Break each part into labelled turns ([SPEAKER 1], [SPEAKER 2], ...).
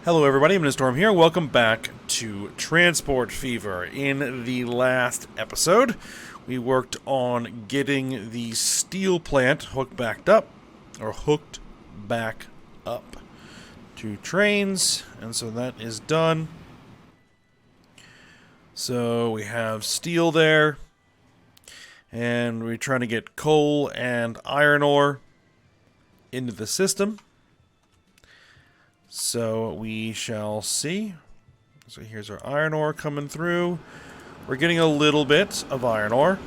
[SPEAKER 1] Hello everybody, I'm Storm here. Welcome back to Transport Fever. In the last episode, we worked on getting the steel plant hooked back up to trains, and so that is done. So we have steel there, and we're trying to get coal and iron ore into the system. So we shall see. So here's our iron ore coming through. We're getting a little bit of iron ore.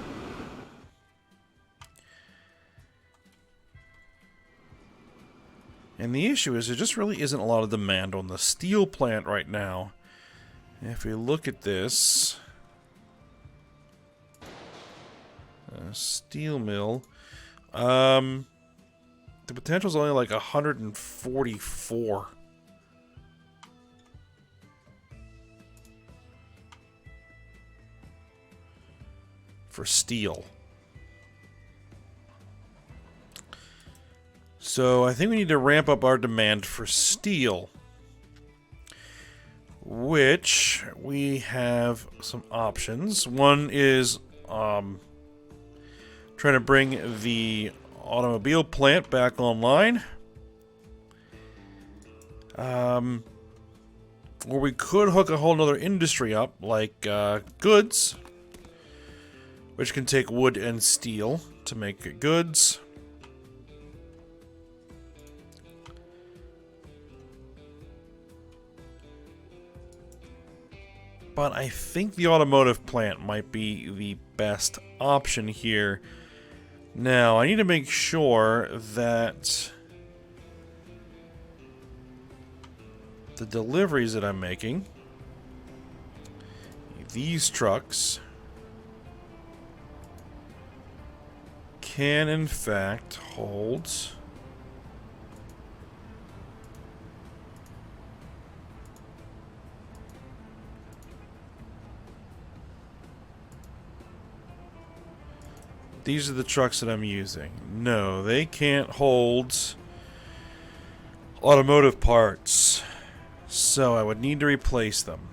[SPEAKER 1] And the issue is there just really isn't a lot of demand on the steel plant right now. If we look at this, steel mill, the potential is only like 144. For steel. So I think we need to ramp up our demand for steel, which we have some options. One is trying to bring the automobile plant back online. Or we could hook a whole nother industry up, like goods, which can take wood and steel to make goods. But I think the automotive plant might be the best option here. Now, I need to make sure that the deliveries that I'm making, these trucks, can in fact hold these are the trucks that I'm using. No, they can't hold automotive parts, so I would need to replace them.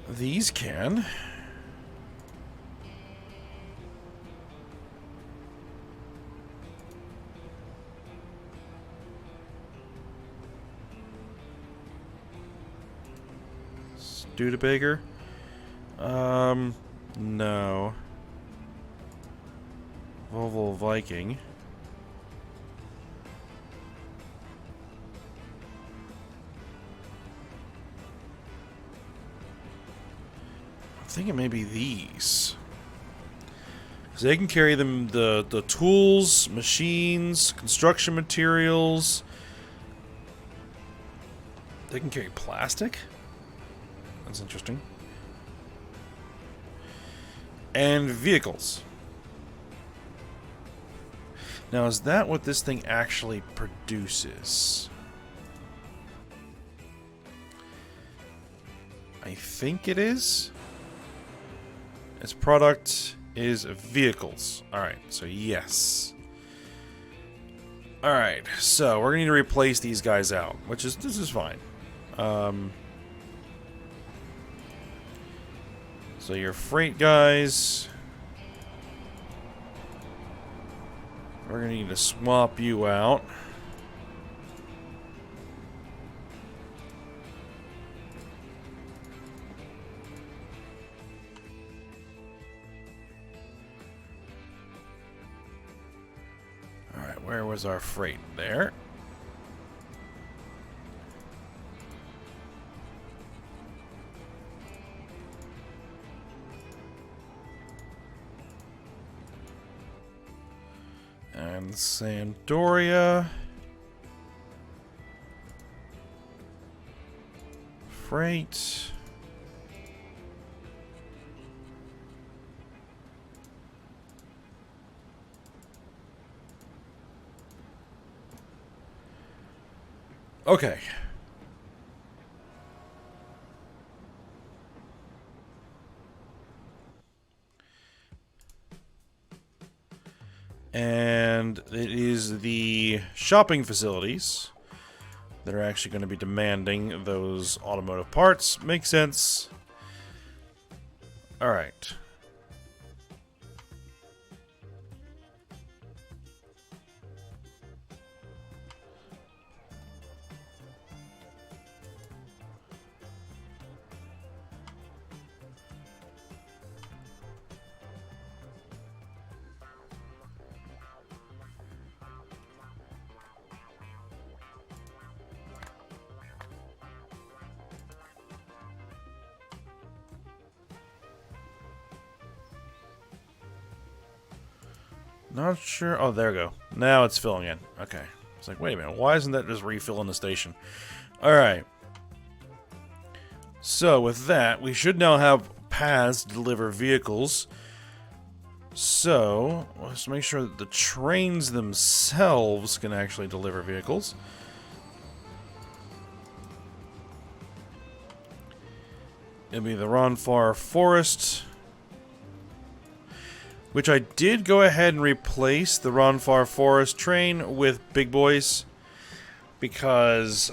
[SPEAKER 1] These can. Studebaker? No. Volvo Viking. I'm thinking maybe these. Because they can carry them the tools, machines, construction materials. They can carry plastic? That's interesting. And vehicles. Now, is that what this thing actually produces? I think it is. Its product is vehicles. Alright, so yes. Alright, so we're going to need to replace these guys out, which is, this is fine. So your freight guys, we're going to need to swap you out. Alright, where was our freight? There. And Sandoria. Freight. Okay. And it is the shopping facilities that are actually going to be demanding those automotive parts. Makes sense. Alright. Not sure. Oh, there we go. Now it's filling in. Okay. It's like, wait a minute. Why isn't that just refilling the station? Alright. So, with that, we should now have paths to deliver vehicles. So, let's make sure that the trains themselves can actually deliver vehicles. It'll be the Ronfar Forest, which I did go ahead and replace the Ronfar Forest train with Big Boys, because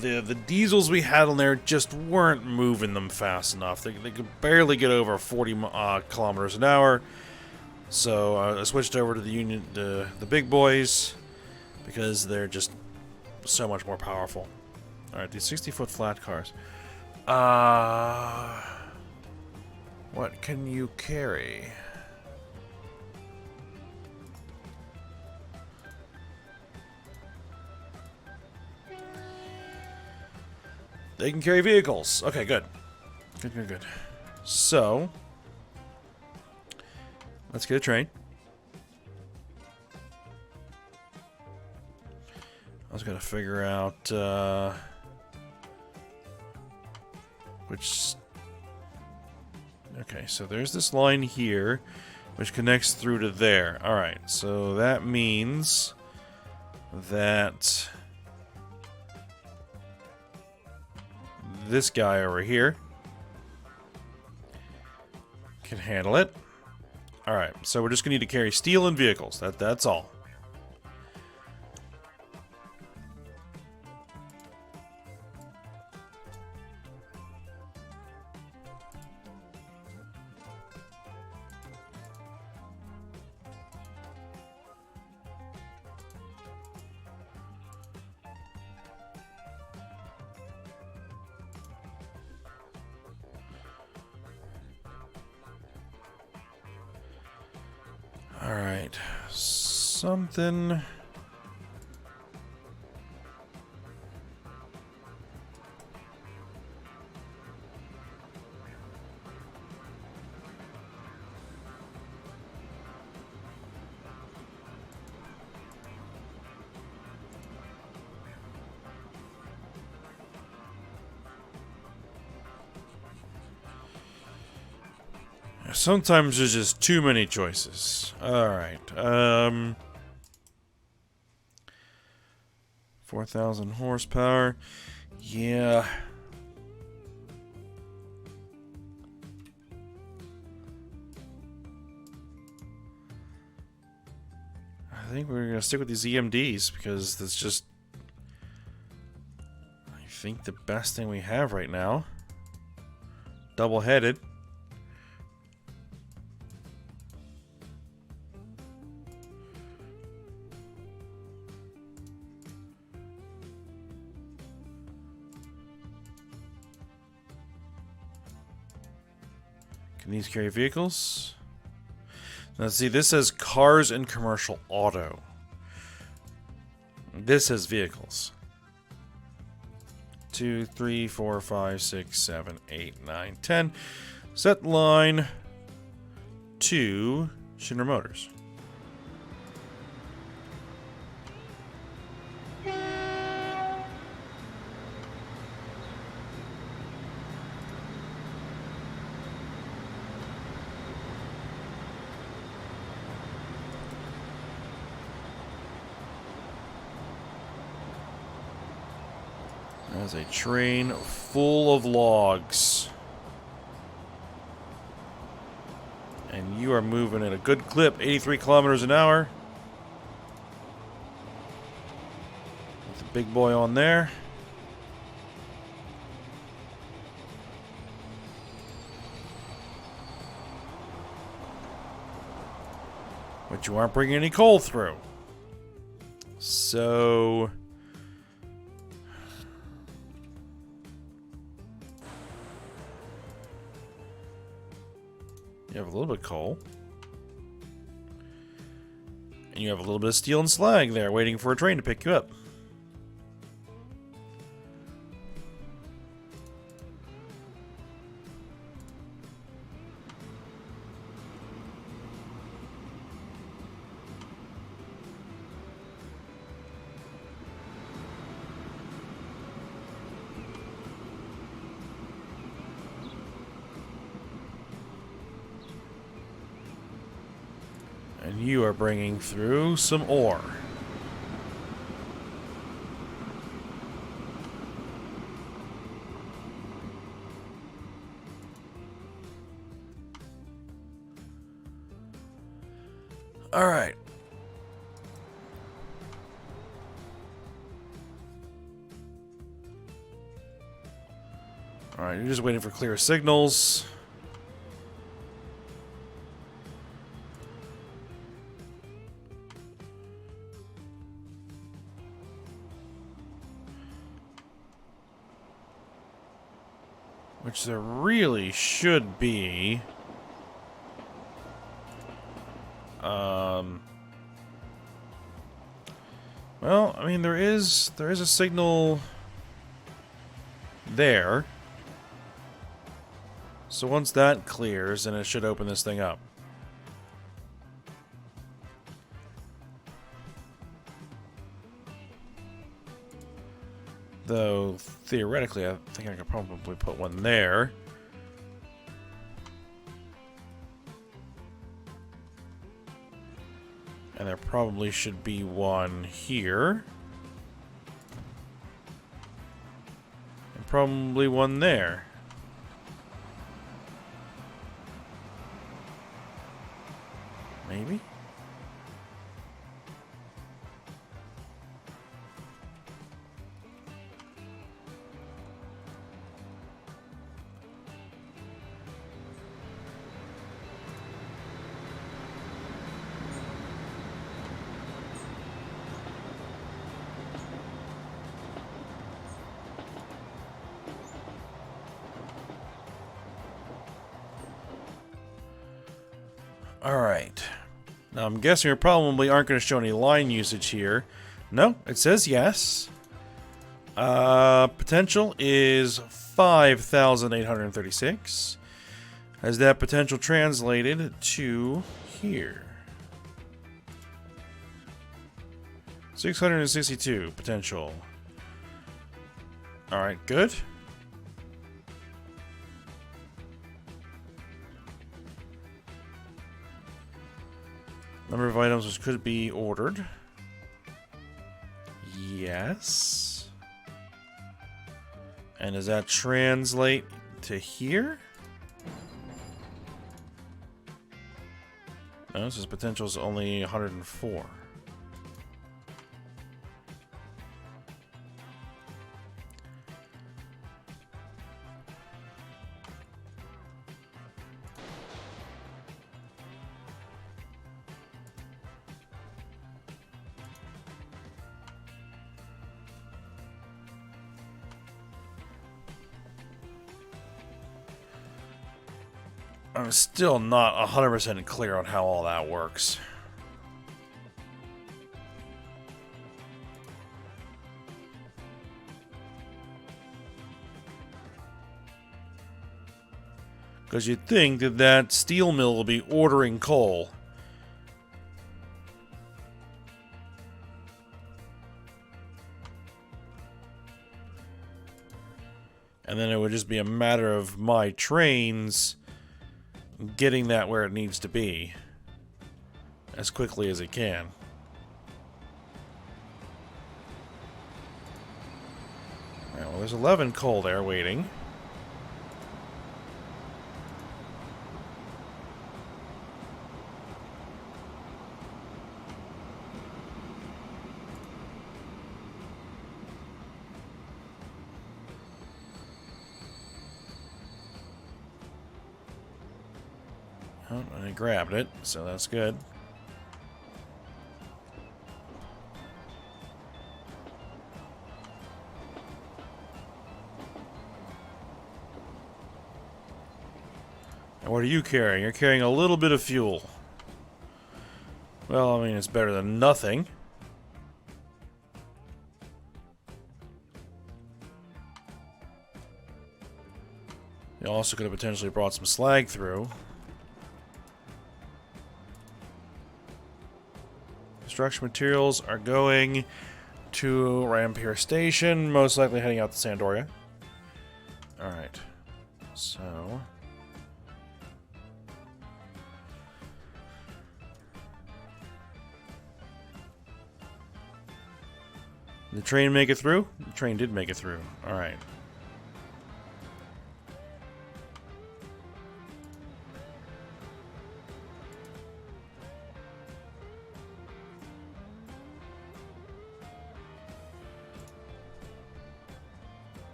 [SPEAKER 1] the diesels we had on there just weren't moving them fast enough. They could barely get over 40 kilometers an hour. So I switched over to the Big Boys, because they're just so much more powerful. All right, these 60-foot flat cars. What can you carry? They can carry vehicles. Okay, good. Good. So, let's get a train. I was gonna figure out which. Okay, so there's this line here, which connects through to there. All right, so that means that this guy over here can handle it. All right, so we're just gonna need to carry steel and vehicles. That's all. Alright, something. Sometimes there's just too many choices. Alright, 4,000 horsepower. Yeah. I think we're gonna stick with these EMDs, because that's just, I think, the best thing we have right now. Double-headed. Can these carry vehicles? Now see, this says cars and commercial auto. This says vehicles. 2, 3, 4, 5, 6, 7, 8, 9, 10. Set line to Shinra Motors. There's a train full of logs. And you are moving at a good clip, 83 kilometers an hour. With the big boy on there. But you aren't bringing any coal through. So... you have a little bit of coal. And you have a little bit of steel and slag there, waiting for a train to pick you up. And you are bringing through some ore. All right. All right, you're just waiting for clear signals. Which there really should be. Well, I mean, there is a signal there. So once that clears, then it should open this thing up. Though, theoretically, I think I could probably put one there. And there probably should be one here. And probably one there. Maybe? Alright. Now I'm guessing we probably aren't going to show any line usage here. No, it says yes. Potential is 5,836. Has that potential translated to here? 662 potential. Alright, good. Number of items which could be ordered. Yes. And does that translate to here? No, this is potential is only 104. I'm still not 100% clear on how all that works. Because you'd think that that steel mill will be ordering coal. And then it would just be a matter of my trains getting that where it needs to be as quickly as it can. Alright, well, there's 11 coal there waiting. Oh, and I grabbed it, so that's good. And what are you carrying? You're carrying a little bit of fuel. Well, I mean, it's better than nothing. You also could have potentially brought some slag through. Construction materials are going to Rampier Station, most likely heading out to Sandoria. Alright. So... did the train make it through? The train did make it through. Alright.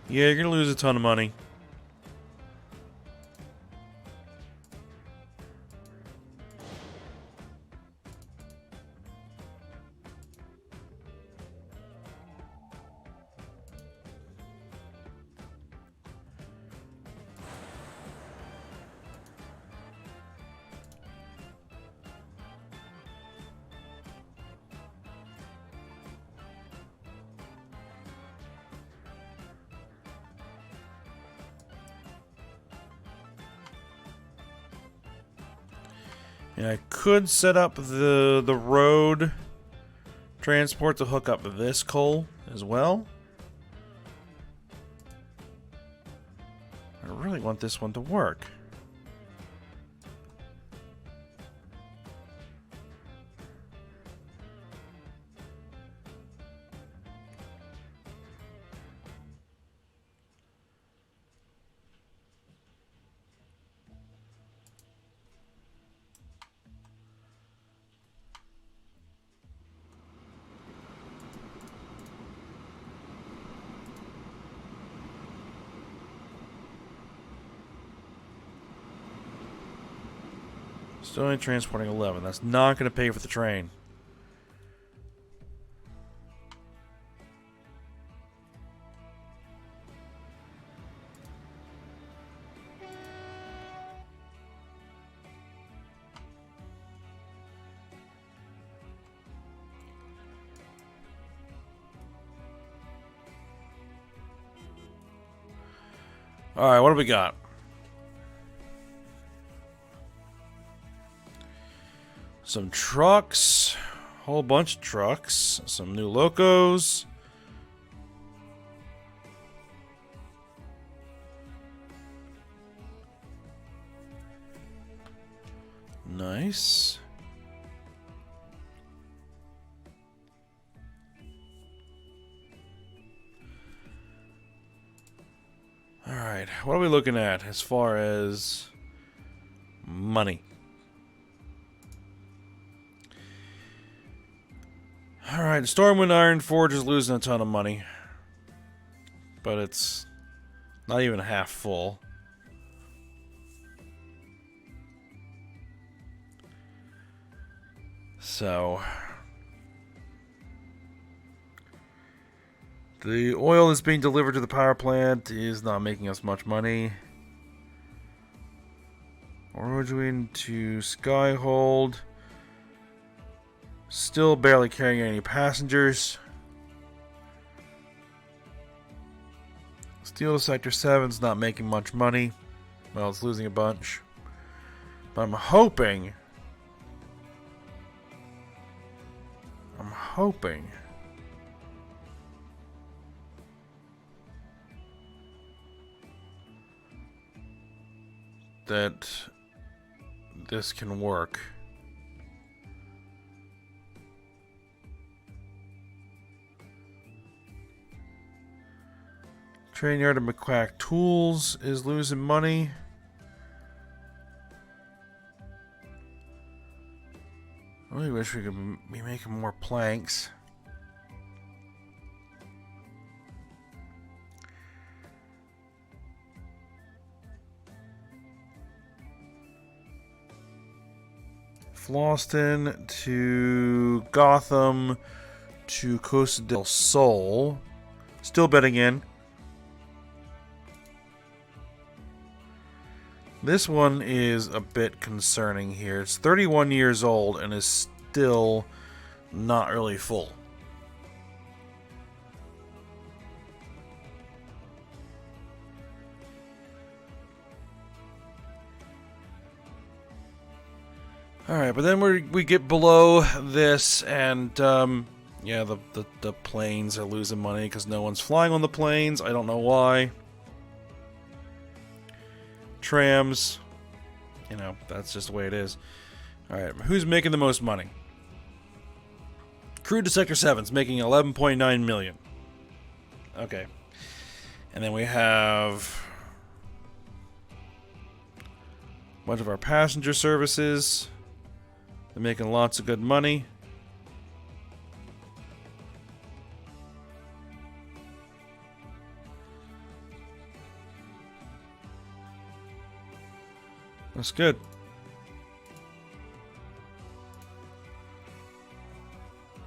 [SPEAKER 1] Yeah, you're gonna lose a ton of money. And I could set up the road transport to hook up this coal as well. I really want this one to work. Still only transporting 11. That's not going to pay for the train. Alright, what do we got? Some trucks, whole bunch of trucks, some new locos. Nice. All right, what are we looking at as far as money? Alright, Stormwind Iron Forge is losing a ton of money. But it's not even half full. So... the oil that's being delivered to the power plant is not making us much money. Origin to Skyhold. Still barely carrying any passengers. Steel to Sector 7's not making much money. Well, it's losing a bunch. But I'm hoping that this can work. Train yard of McQuack Tools is losing money. I really wish we could be making more planks. Floston to Gotham to Costa del Sol. Still betting in. This one is a bit concerning here. It's 31 years old and is still not really full. Alright, but then we get below this, and yeah, the planes are losing money because no one's flying on the planes. I don't know why. Trams, you know, that's just the way it is. Alright, who's making the most money? Crude to Sector 7's making 11.9 million. Okay. And then we have a bunch of our passenger services. They're making lots of good money. That's good.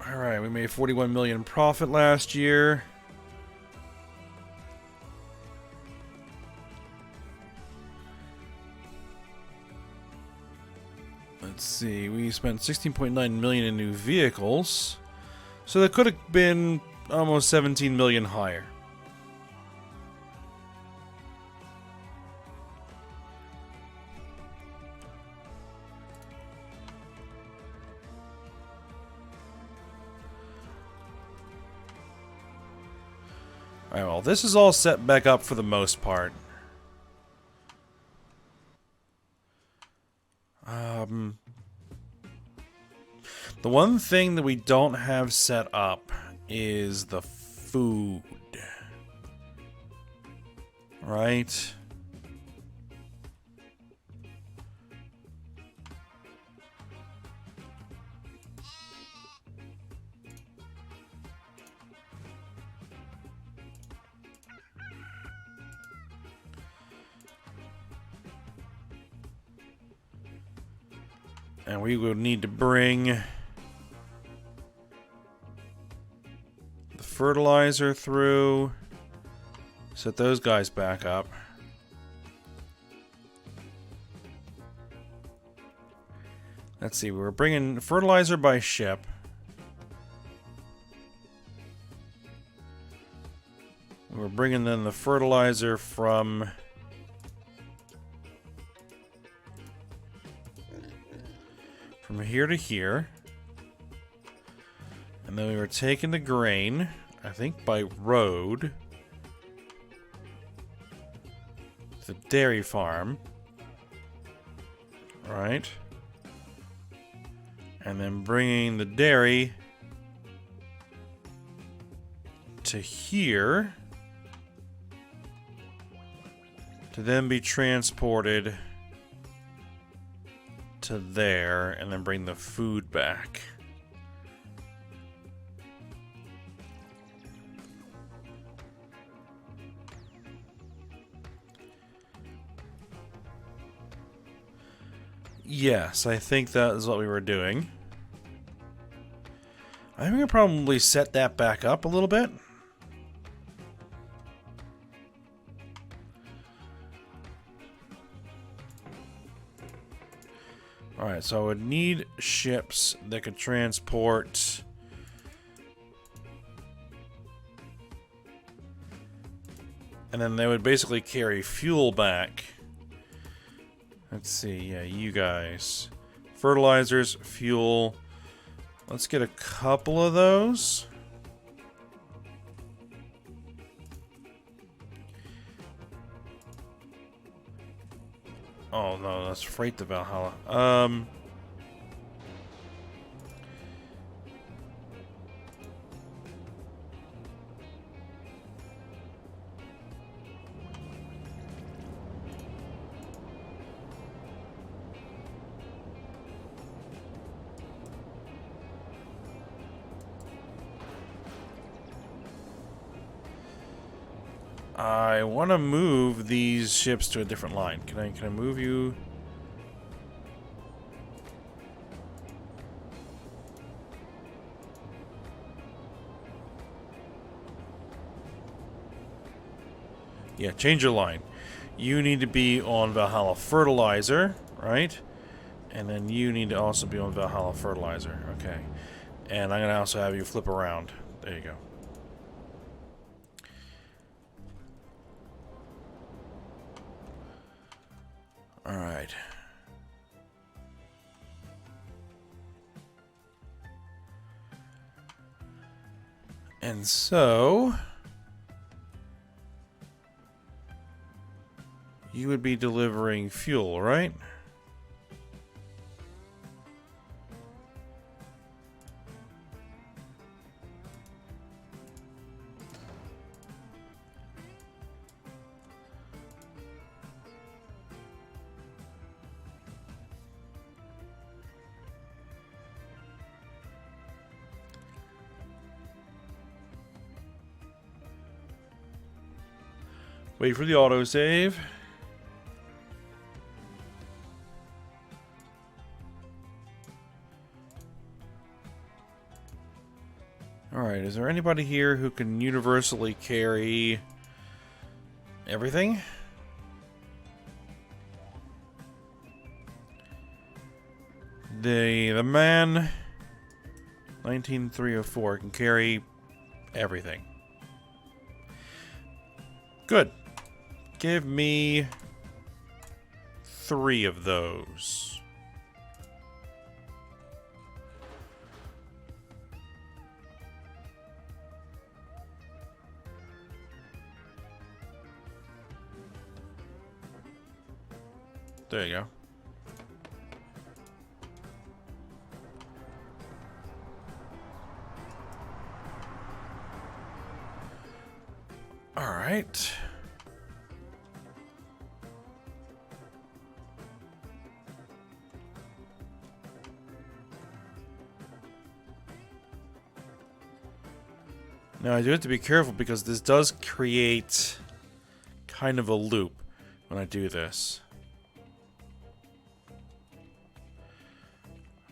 [SPEAKER 1] Alright, we made 41 million profit last year. Let's see, we spent 16.9 million in new vehicles. So that could have been almost 17 million higher. Alright, well, this is all set back up for the most part. The one thing that we don't have set up is the food. Right? And we will need to bring the fertilizer through. Set those guys back up. Let's see, we're bringing fertilizer by ship. We're bringing in the fertilizer from here to here. And then we were taking the grain, I think by road, to the dairy farm. Right. And then bringing the dairy to here to then be transported to there, and then bring the food back. Yes, I think that is what we were doing. I think I probably set that back up a little bit. Alright, so I would need ships that could transport and then they would basically carry fuel back. Let's see, yeah, you guys. Fertilizers, fuel. Let's get a couple of those. Oh no, that's freight to Valhalla. I want to move these ships to a different line. Can I move you? Yeah, change your line. You need to be on Valhalla Fertilizer, right? And then you need to also be on Valhalla Fertilizer. Okay. And I'm going to also have you flip around. There you go. Alright. And so... you would be delivering fuel, right? Wait for the autosave. Alright, is there anybody here who can universally carry everything? The man 19304 can carry everything. Good. Give me 3 of those. There you go. All right. Now I do have to be careful because this does create kind of a loop when I do this.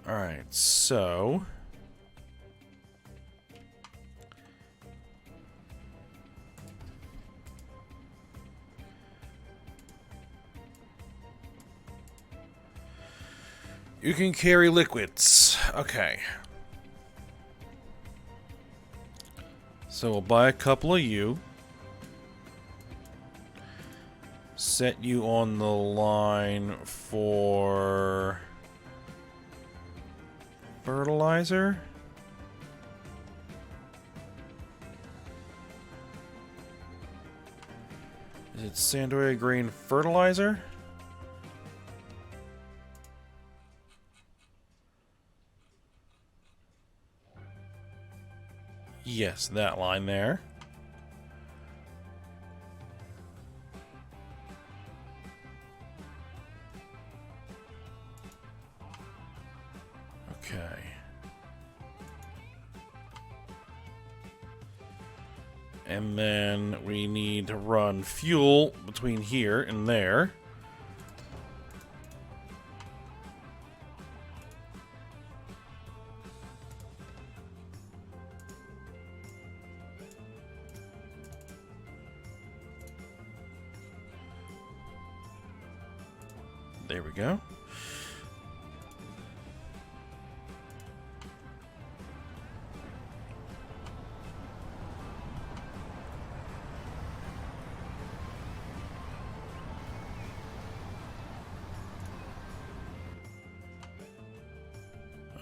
[SPEAKER 1] Alright, so... you can carry liquids. Okay. So we'll buy a couple of you. Set you on the line for... fertilizer? Is it Sandoya Grain Fertilizer? Yes, that line there. Okay. And then we need to run fuel between here and there. There we go.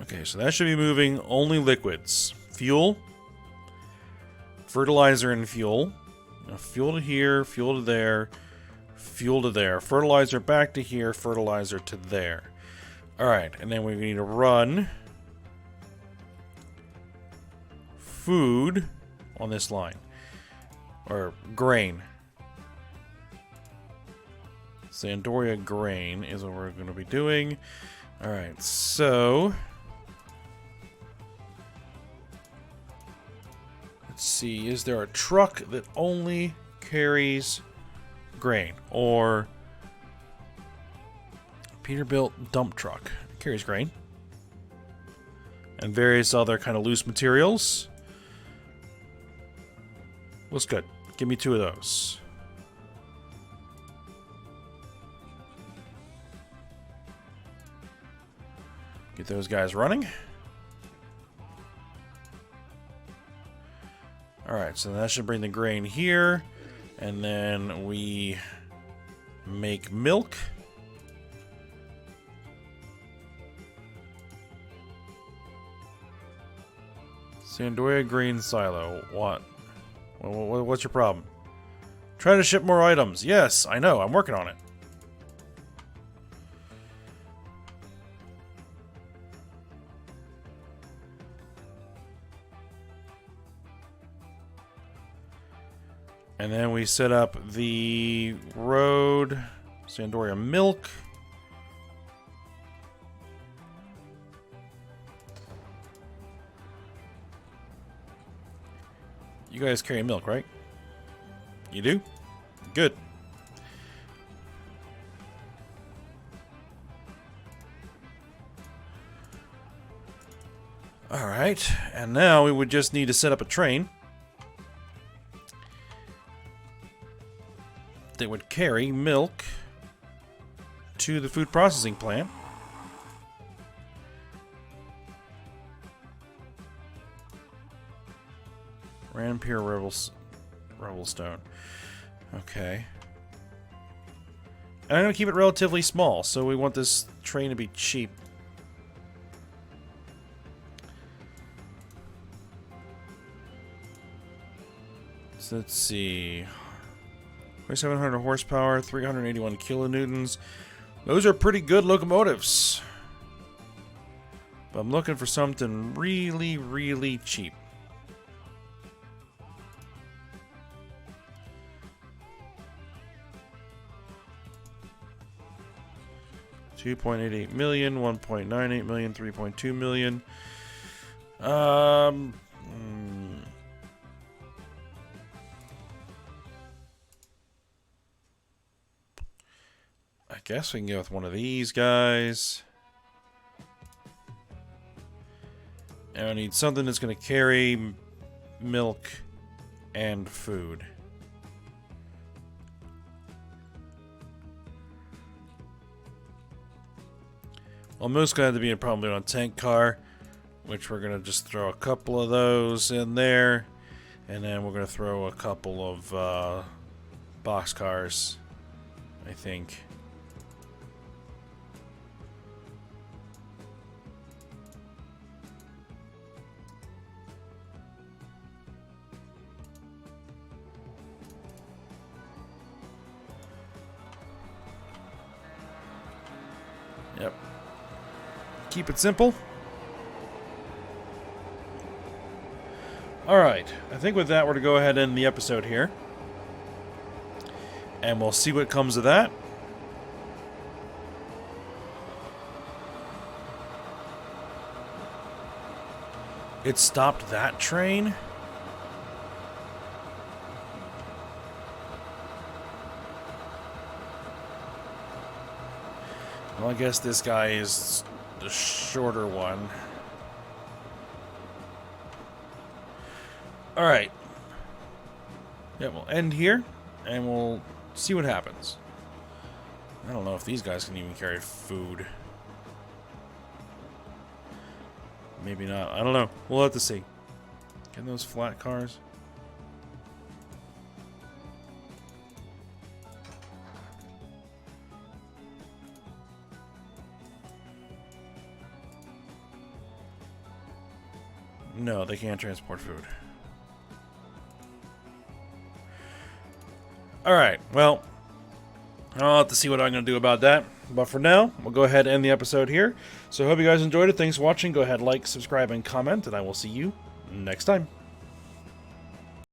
[SPEAKER 1] Okay, so that should be moving only liquids. Fuel, fertilizer and fuel. Now, fuel to here, fuel to there, fuel to there. Fertilizer back to here, fertilizer to there. Alright, and then we need to run food on this line. Or grain. Sandoya grain is what we're going to be doing. Alright, so... let's see, is there a truck that only carries grain. Or Peterbilt dump truck. Carries grain. And various other kind of loose materials. Looks good. Give me 2 of those. Get those guys running. Alright, so that should bring the grain here. And then we make milk. Sandoya grain silo. What? What's your problem? Try to ship more items. Yes, I know. I'm working on it. And then we set up the road, Sandoria milk. You guys carry milk, right? You do? Good. Alright, and now we would just need to set up a train that would carry milk to the food processing plant. Rampier Revelstone. Okay. And I'm going to keep it relatively small, so we want this train to be cheap. So let's see. 2,700 horsepower, 381 kilonewtons. Those are pretty good locomotives. But I'm looking for something really, really cheap. $2.88 million, $1.98 million, $3.2 million. I guess we can go with one of these guys. And I need something that's going to carry milk and food. Well, most going to be probably on a tank car, which we're going to just throw a couple of those in there. And then we're going to throw a couple of box cars, I think. Yep. Keep it simple. Alright, I think with that we're to go ahead and end the episode here. And we'll see what comes of that. It stopped that train? Well, I guess this guy is the shorter one. Alright. Yeah, we'll end here, and we'll see what happens. I don't know if these guys can even carry food. Maybe not. I don't know. We'll have to see. Can those flat cars? No, they can't transport food. Alright, well, I'll have to see what I'm going to do about that. But for now, we'll go ahead and end the episode here. So I hope you guys enjoyed it. Thanks for watching. Go ahead, like, subscribe, and comment, and I will see you next time.